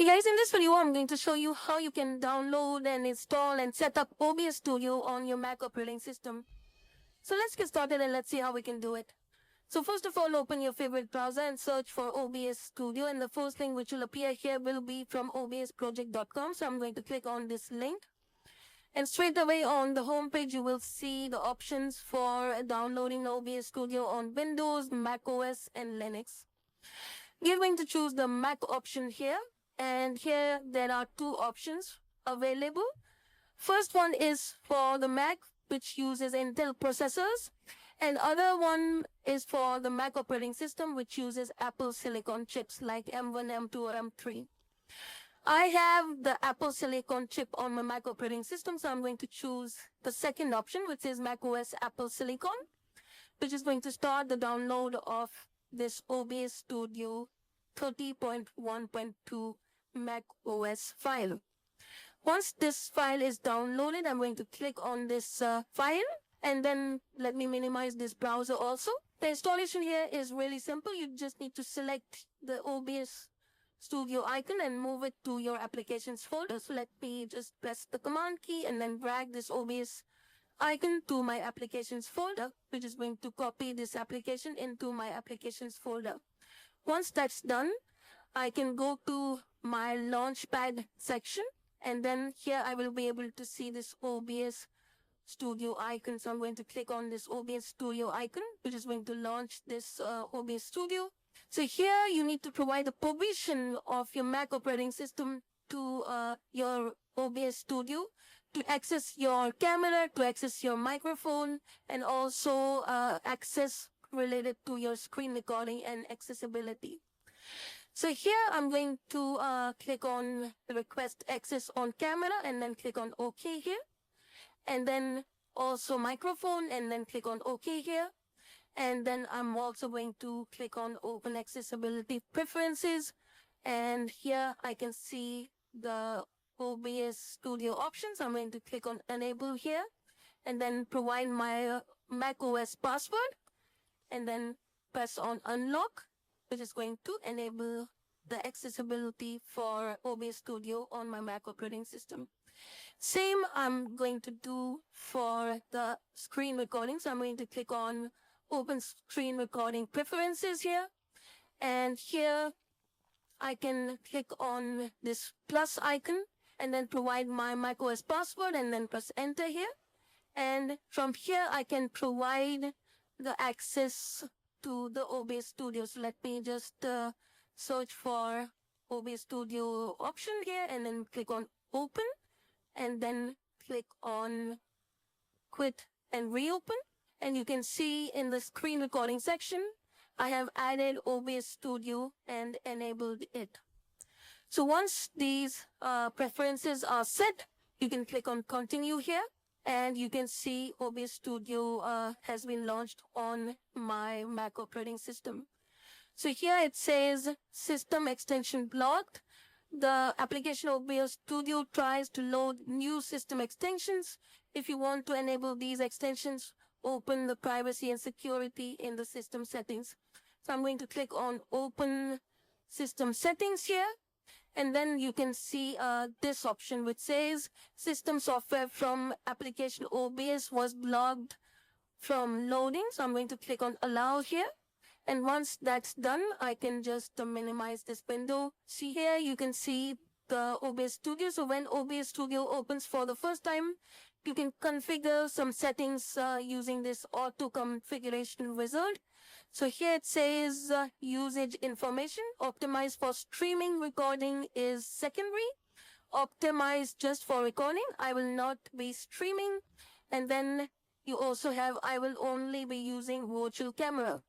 Hey guys, in this video I'm going to show you how you can download and install and set up OBS Studio on your Mac operating system. So let's get started and let's see how we can do it. So first of all, open your favorite browser and search for OBS Studio, and the first link which will appear here will be from obsproject.com. So I'm going to click on this link, and straight away on the home page you will see the options for downloading OBS Studio on Windows, macOS and Linux. We're going to choose the Mac option here, and here there are two options available. First one is for the Mac, which uses Intel processors, and other one is for the Mac operating system, which uses Apple Silicon chips like M1, M2 or M3. I have the Apple Silicon chip on my Mac operating system, so I'm going to choose the second option, which is macOS Apple Silicon, which is going to start the download of this OBS Studio 30.1.2 macOS file. Once this file is downloaded, I'm going to click on this file, and then let me minimize this browser also. The installation here is really simple. You just need to select the OBS Studio icon and move it to your applications folder. So let me just press the command key and then drag this OBS icon to my applications folder, which is going to copy this application into my applications folder. Once that's done, I can go to my Launchpad section, and then here I will be able to see this OBS Studio icon. So I'm going to click on this OBS Studio icon, which is going to launch this OBS Studio. So here you need to provide the permission of your Mac operating system to your OBS Studio to access your camera, to access your microphone, and also access related to your screen recording and accessibility. So here I'm going to click on request access on camera and then click on OK here, and then also microphone and then click on OK here, and then I'm also going to click on open accessibility preferences, and here I can see the OBS Studio options. I'm going to click on enable here and then provide my macOS password, and then press on unlock, which is going to enable the accessibility for OBS Studio on my Mac operating system. Same I'm going to do for the screen recording. So I'm going to click on open screen recording preferences here, and here I can click on this plus icon and then provide my macOS password and then press enter here, and from here I can provide the access to the OBS Studio. So let me just search for OBS Studio option here and then click on open, and then click on quit and reopen, and you can see in the screen recording section I have added OBS Studio and enabled it. So once these preferences are set, you can click on continue here, and you can see OBS Studio has been launched on my Mac operating system. So here it says system extension blocked. The application OBS Studio tries to load new system extensions. If you want to enable these extensions, open the privacy and security in the system settings. So I'm going to click on open system settings here, and then you can see this option which says system software from application OBS was blocked from loading. So I'm going to click on allow here, and once that's done I can just minimize this window. See here you can see the OBS Studio. So when OBS Studio opens for the first time, you can configure some settings using this auto configuration wizard. So here it says usage information, optimized for streaming recording is secondary, optimized just for recording, I will not be streaming, and then you also have I will only be using virtual camera.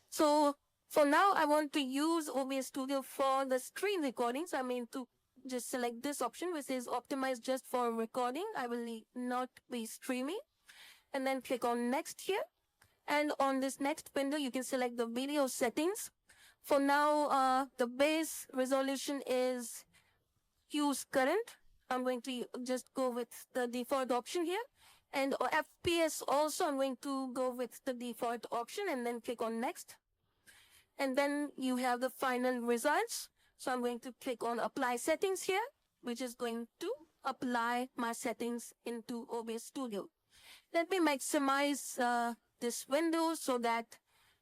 So for now I want to use OBS Studio for the screen recording, so I mean to just select this option which is optimized just for recording, I will not be streaming, and then click on next here. And on this next window you can select the video settings. For now the base resolution is use current. I'm going to just go with the default option here, and FPS also I'm going to go with the default option and then click on next, and then you have the final results. So I'm going to click on apply settings here, which is going to apply my settings into OBS Studio. Let me maximize this window so that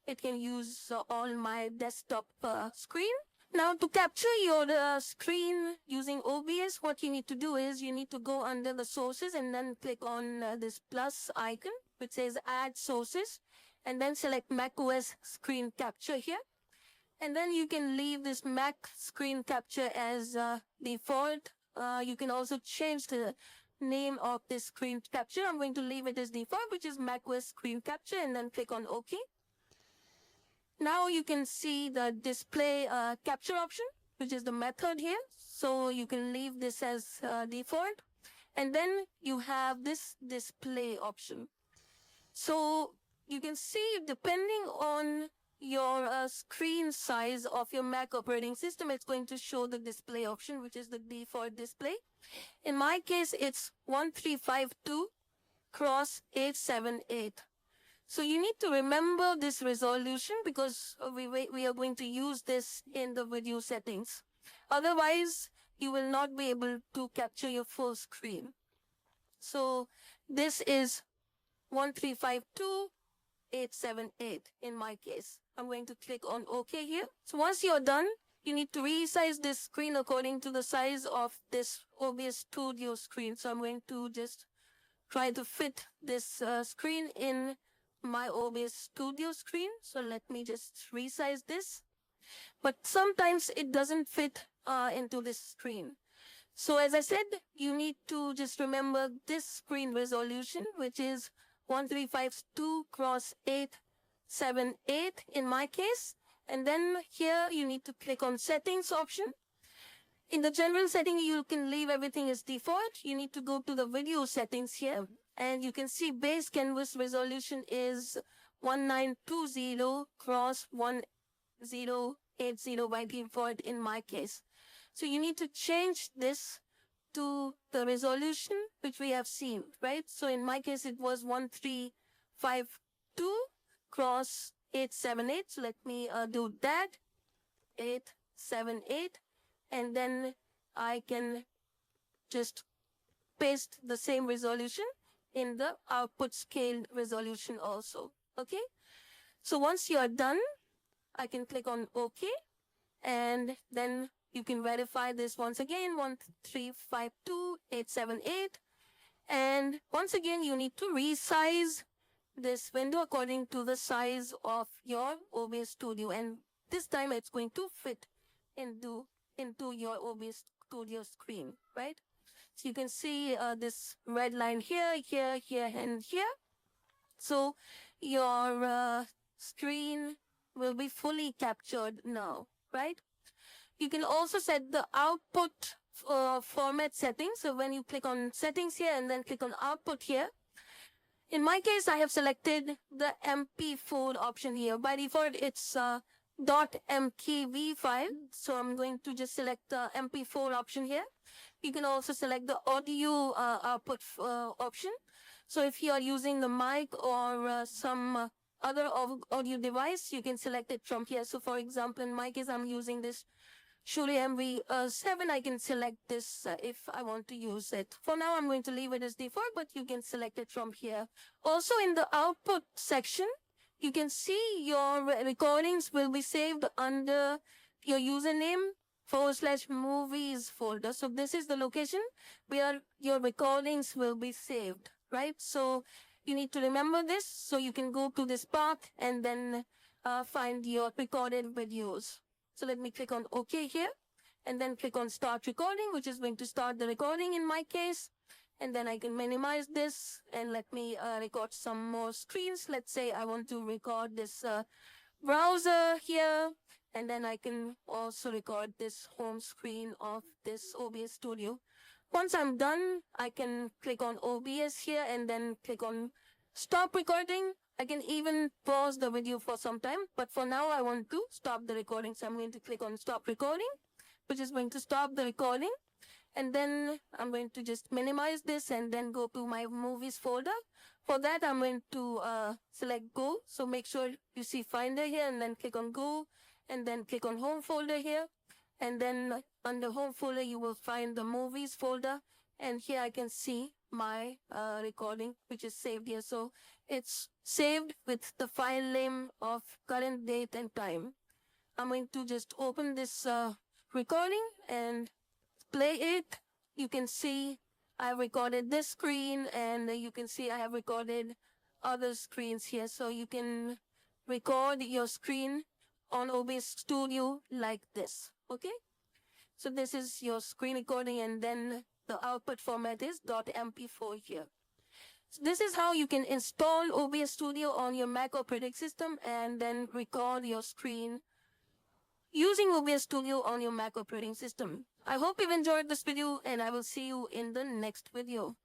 it can use all my desktop screen. Now to capture your screen using OBS, what you need to do is you need to go under the sources and then click on this plus icon which says add sources, and then select macOS screen capture here. And then you can leave this Mac screen capture as default. You can also change the name of this screen capture. I'm going to leave it as default, which is macOS screen capture, and then click on OK. Now you can see the display capture option, which is the method here. So you can leave this as default. And then you have this display option. So you can see, depending on your screen size of your Mac operating system, it's going to show the display option, which is the default display. In my case, it's 1352 cross 878. So you need to remember this resolution because we are going to use this in the video settings. Otherwise, you will not be able to capture your full screen. So this is 1352 878 in my case. I'm going to click on OK here. So once you're done, you need to resize this screen according to the size of this OBS Studio screen. So I'm going to just try to fit this screen in my OBS Studio screen. So let me just resize this. But sometimes it doesn't fit into this screen. So as I said, you need to just remember this screen resolution, which is 1352 cross 878 in my case. And then here you need to click on settings option. In the general setting, you can leave everything as default. You need to go to the video settings here. And you can see base canvas resolution is 1920 cross 1080 by default in my case. So you need to change this to the resolution which we have seen, right? So in my case, it was 1352 cross 878. So let me do that, 878. And then I can just paste the same resolution in the output scale resolution also, okay? So once you are done, I can click on OK, and then you can verify this once again, 1352 878. And once again, you need to resize this window according to the size of your OBS Studio. And this time it's going to fit into your OBS Studio screen, right? So you can see this red line here, here, here, and here. So your screen will be fully captured now, right? You can also set the output format settings. So when you click on settings here and then click on output here, in my case, I have selected the MP4 option here. By default, it's .mkv file. So I'm going to just select the MP4 option here. You can also select the audio output option. So if you are using the mic or some other audio device, you can select it from here. So for example, in my case, I'm using this Shure MV7. I can select this if I want to use it. For now, I'm going to leave it as default, but you can select it from here. Also in the output section, you can see your recordings will be saved under your username /movies folder. So this is the location where your recordings will be saved, right? So you need to remember this. So you can go to this path and then find your recorded videos. So let me click on OK here and then click on start recording, which is going to start the recording in my case. And then I can minimize this and let me record some more screens. Let's say I want to record this browser here, and then I can also record this home screen of this OBS Studio. Once I'm done, I can click on OBS here and then click on stop recording. I can even pause the video for some time, but for now I want to stop the recording. So I'm going to click on stop recording, which is going to stop the recording. And then I'm going to just minimize this and then go to my movies folder. For that, I'm going to select go. So make sure you see Finder here and then click on go and then click on home folder here. And then on the home folder, you will find the movies folder. And here I can see my recording, which is saved here. So it's saved with the file name of current date and time. I'm going to just open this recording and play it. You can see I recorded this screen, and you can see I have recorded other screens here. So you can record your screen on OBS Studio like this. Okay? So this is your screen recording, and then the output format is .mp4 here. So this is how you can install OBS Studio on your Mac operating system and then record your screen using OBS Studio on your Mac operating system. I hope you've enjoyed this video, and I will see you in the next video.